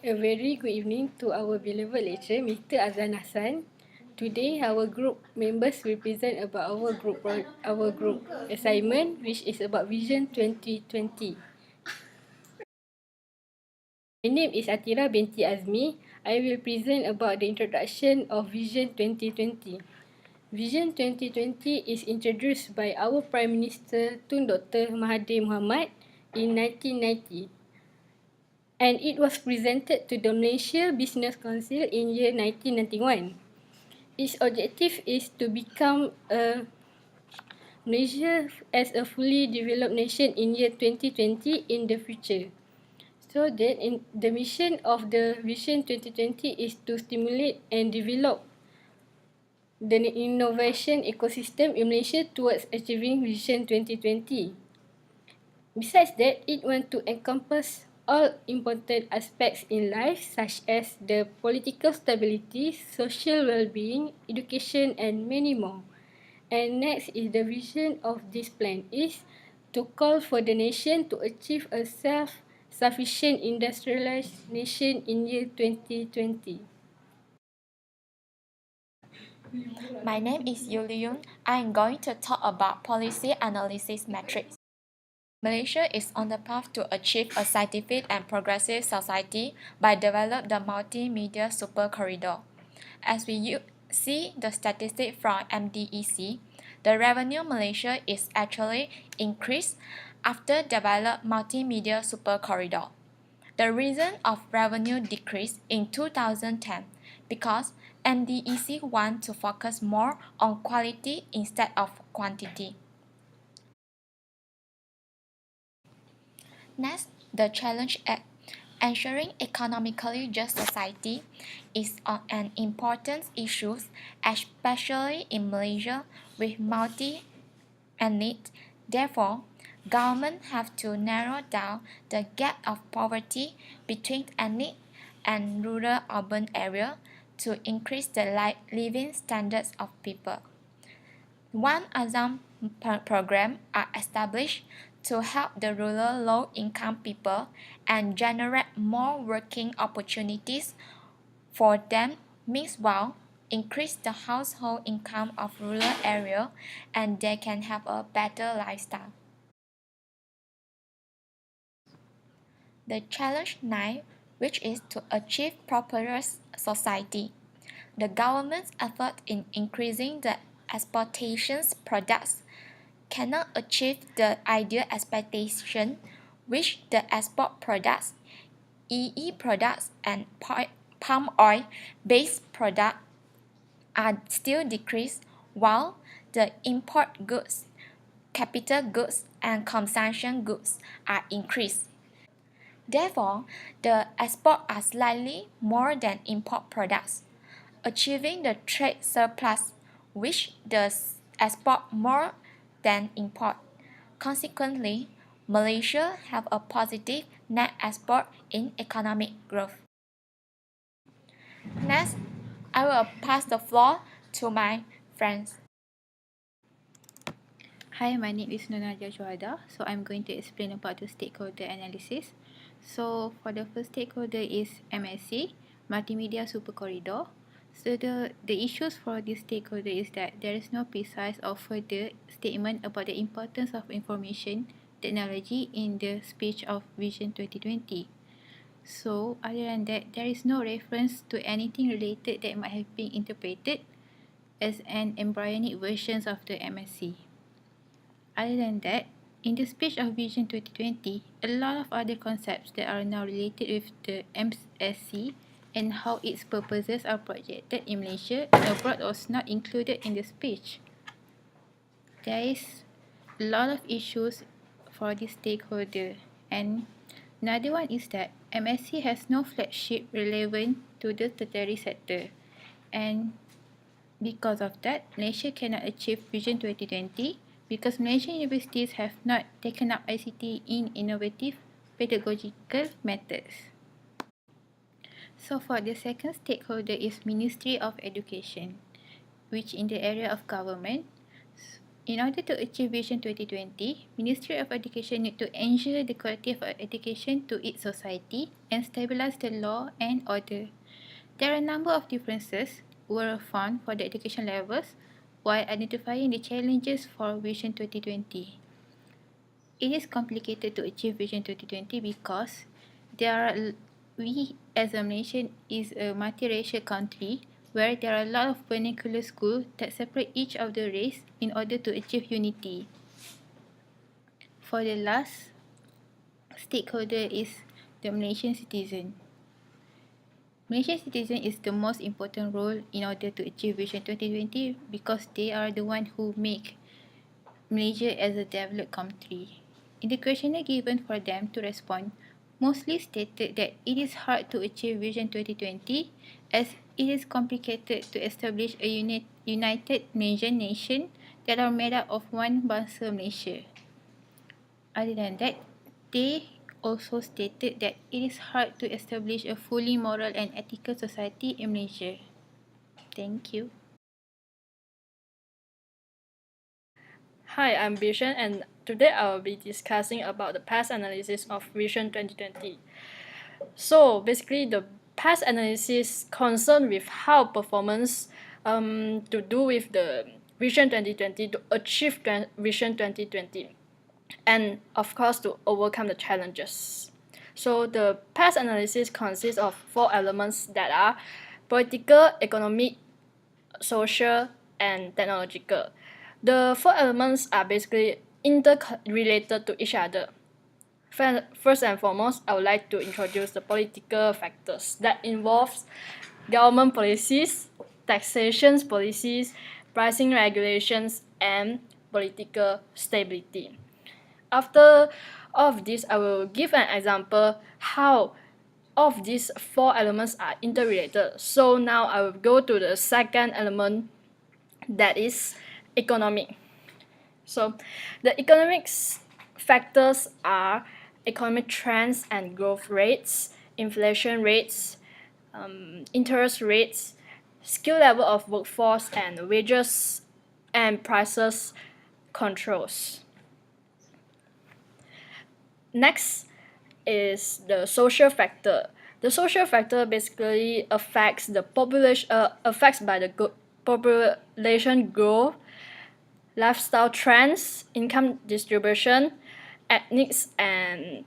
A very good evening to our beloved lecturer, Mr. Azan Hassan. Today, our group members will present about our group assignment, which is about Vision 2020. My name is ATIRA BINTI AZMI. I will present about the introduction of Vision 2020. Vision 2020 is introduced by our Prime Minister Tun Dr. Mahathir Mohamad in 1990. And it was presented to the Malaysia Business Council in year 1991. Its objective is to become Malaysia as a fully developed nation in year 2020 in the future. So that the mission of the Vision 2020 is to stimulate and develop the innovation ecosystem in Malaysia towards achieving Vision 2020. Besides that, it wants to encompass all important aspects in life such as the political stability, social well-being, education and many more. And next is the vision of this plan is to call for the nation to achieve a self-sufficient industrialized nation in year 2020. My name is Yuliun. I am going to talk about policy analysis metrics. Malaysia is on the path to achieve a scientific and progressive society by developing the multimedia super corridor. As we see the statistic from MDEC, the revenue Malaysia is actually increased after develop multimedia super corridor. The reason of revenue decrease in 2010 because MDEC want to focus more on quality instead of quantity. Next, the challenge at ensuring economically just society is an important issue, especially in Malaysia with multi-ethnic. Therefore, government have to narrow down the gap of poverty between ethnic and rural urban area to increase the living standards of people. One AZMI program are established to help the rural low-income people and generate more working opportunities for them, meanwhile increase the household income of rural area and they can have a better lifestyle. The challenge 9, which is to achieve prosperous society. The government's effort in increasing the exportations products cannot achieve the ideal expectation, which the export products, EE products and palm oil based products are still decreased while the import goods, capital goods and consumption goods are increased. Therefore, the export are slightly more than import products, achieving the trade surplus, which does export more than import. Consequently, Malaysia have a positive net export in economic growth. Next, I will pass the floor to my friends. Hi, my name is NURNAJWA. So I'm going to explain about the stakeholder analysis. So for the first stakeholder is MSC, Multimedia Super Corridor. So the issues for this stakeholder is that there is no precise or further statement about the importance of information technology in the speech of Vision 2020. So other than that, there is no reference to anything related that might have been interpreted as an embryonic version of the MSC. Other than that, in the speech of Vision 2020, a lot of other concepts that are now related with the MSC and how its purposes are projected in Malaysia and abroad was not included in the speech. There is a lot of issues for this stakeholder, and another one is that MSC has no flagship relevant to the tertiary sector, and because of that, Malaysia cannot achieve Vision 2020 because Malaysian universities have not taken up ICT in innovative pedagogical methods. So for the second stakeholder is Ministry of Education, which in the area of government. In order to achieve Vision 2020, Ministry of Education need to ensure the quality of education to its society and stabilize the law and order. There are a number of differences were found for the education levels while identifying the challenges for Vision 2020. It is complicated to achieve Vision 2020 because we as a nation is a multiracial country where there are a lot of vernacular schools that separate each of the race in order to achieve unity. For the last stakeholder is the Malaysian citizen. Malaysian citizen is the most important role in order to achieve Vision 2020 because they are the one who make Malaysia as a developed country. In the questionnaire given for them to respond, mostly stated that it is hard to achieve Vision 2020 as it is complicated to establish a united Malaysian nation that are made up of one bangsa Malaysia. Other than that, they also stated that it is hard to establish a fully moral and ethical society in Malaysia. Thank you. Hi, I'm Bishan, and today I will be discussing about the past analysis of Vision 2020. So basically, the past analysis concerned with how performance to do with the Vision 2020 to achieve Vision 2020, and of course to overcome the challenges. So the past analysis consists of 4 elements that are political, economic, social, and technological. The 4 elements are basically interrelated to each other. First and foremost, I would like to introduce the political factors that involves government policies, taxation policies, pricing regulations, and political stability. After all of this, I will give an example how all of these 4 elements are interrelated. So now I will go to the second element, that is economic. So the economics factors are economic trends and growth rates, inflation rates, interest rates, skill level of workforce, and wages and prices controls. Next is the social factor. The social factor basically affects the population growth, lifestyle trends, income distribution, ethnic and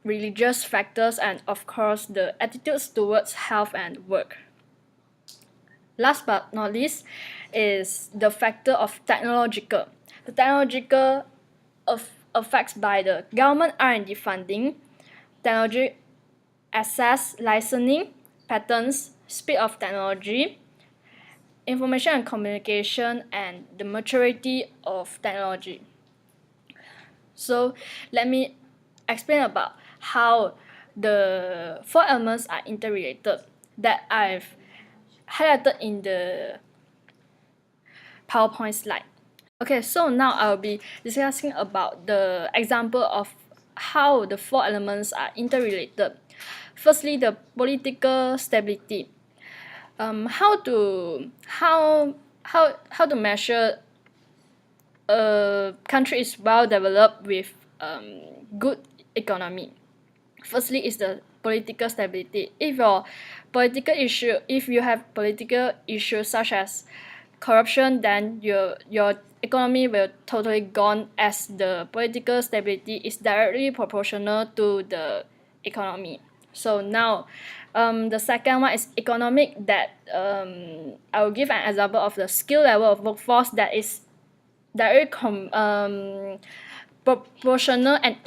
religious factors, and of course the attitudes towards health and work. Last but not least is the factor of technological. The technological affects by the government R&D funding, technology access, licensing, patents, speed of technology, information and communication, and the maturity of technology. So let me explain about how the 4 elements are interrelated that I've highlighted in the PowerPoint slide. Okay, so now I'll be discussing about the example of how the 4 elements are interrelated. Firstly, the political stability. How to measure a country is well developed with good economy. Firstly is the political stability. If you have political issues such as corruption, then your economy will totally gone, as the political stability is directly proportional to the economy. So now the second one is economic, that I will give an example of the skill level of workforce that is directly proportional and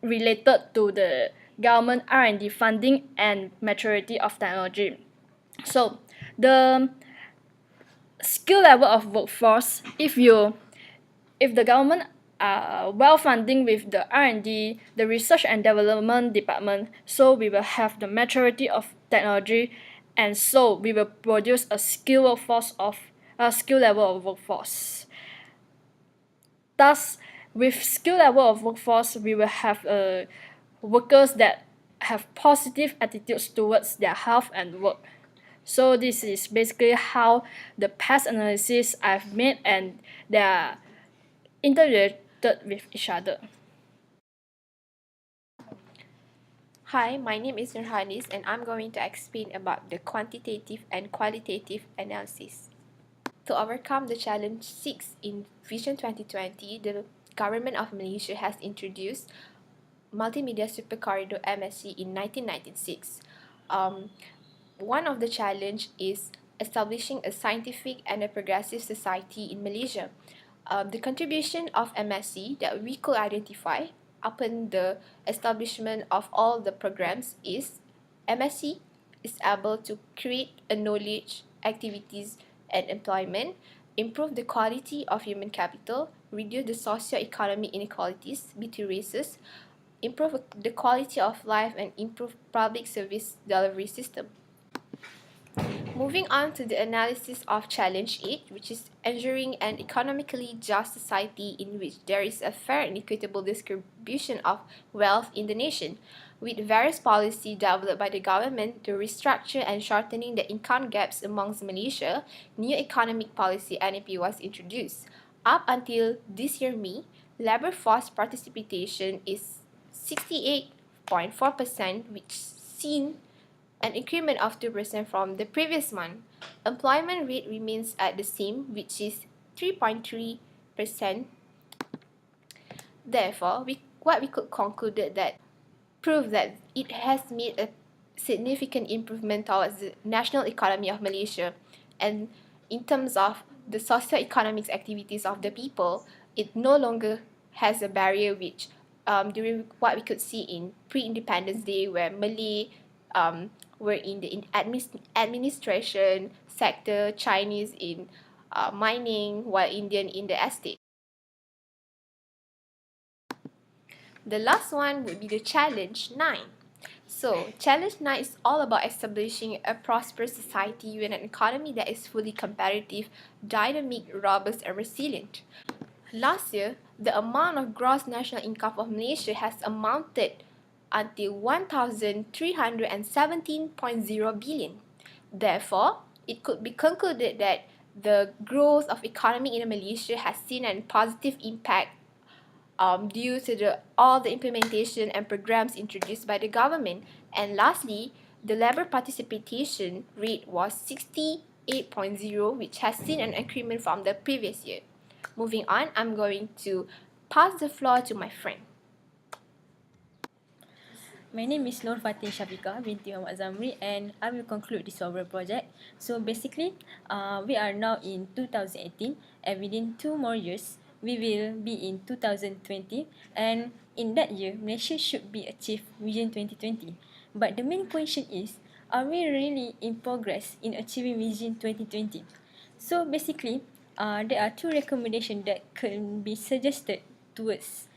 related to the government R&D funding and maturity of technology. So the skill level of workforce, if the government are well funding with the R&D, the research and development department, so we will have the maturity of technology, and so we will produce a skill level of workforce. Thus, with skill level of workforce, we will have workers that have positive attitudes towards their health and work. So this is basically how the past analysis I've made, and there are interrelated with each other. Hi, my name is KHALIS and I'm going to explain about the quantitative and qualitative analysis. To overcome the challenge 6 in Vision 2020, the government of Malaysia has introduced Multimedia Super Corridor MSC in 1996. One of the challenge is establishing a scientific and a progressive society in Malaysia. The contribution of MSC that we could identify upon the establishment of all the programs is MSC is able to create a knowledge, activities and employment, improve the quality of human capital, reduce the socio-economic inequalities between races, improve the quality of life and improve public service delivery system. Moving on to the analysis of Challenge 8, which is ensuring an economically just society in which there is a fair and equitable distribution of wealth in the nation. With various policies developed by the government to restructure and shortening the income gaps amongst Malaysia, new economic policy NEP was introduced. Up until this year May, labour force participation is 68.4%, which seen an increment of 2% from the previous month. Employment rate remains at the same, which is 3.3%. Therefore, what we could conclude that prove that it has made a significant improvement towards the national economy of Malaysia. And in terms of the socio-economic activities of the people, it no longer has a barrier which during what we could see in pre-independence day where Malay were in the administration sector, Chinese in mining, while Indian in the estate. The last one would be the Challenge 9. So, Challenge 9 is all about establishing a prosperous society with an economy that is fully competitive, dynamic, robust, and resilient. Last year, the amount of gross national income of Malaysia has amounted until 1,317.0 billion. Therefore, it could be concluded that the growth of economy in Malaysia has seen a positive impact due to all the implementation and programs introduced by the government. And lastly, the labour participation rate was 68.0, which has seen an increment from the previous year. Moving on, I'm going to pass the floor to my friend. My name is FATIN BINTI ZAMRI, and I will conclude this overall project. So basically, we are now in 2018, and within 2 more years, we will be in 2020, and in that year, Malaysia should be achieved Vision 2020. But the main question is, are we really in progress in achieving Vision 2020? So basically, there are 2 recommendations that can be suggested towards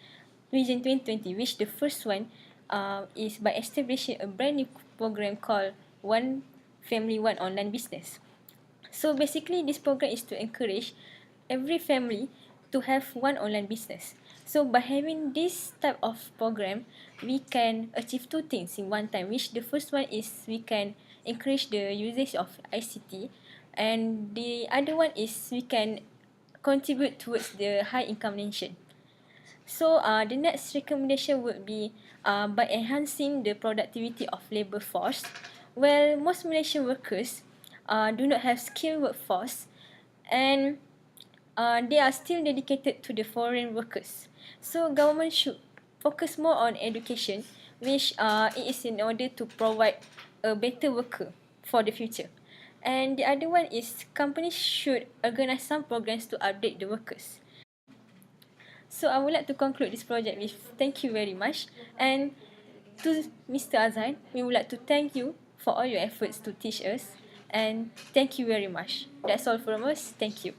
Vision 2020, which the first one is by establishing a brand new program called One Family, One Online Business. So basically, this program is to encourage every family to have one online business. So by having this type of program, we can achieve 2 things in one time, which the first one is we can encourage the usage of ICT, and the other one is we can contribute towards the high income nation. So the next recommendation would be by enhancing the productivity of labour force. Well, most Malaysian workers do not have skilled workforce, and they are still dedicated to the foreign workers. So government should focus more on education, which it is in order to provide a better worker for the future. And the other one is companies should organize some programs to update the workers. So I would like to conclude this project with thank you very much. And to Mr. Azhan, we would like to thank you for all your efforts to teach us. And thank you very much. That's all from us. Thank you.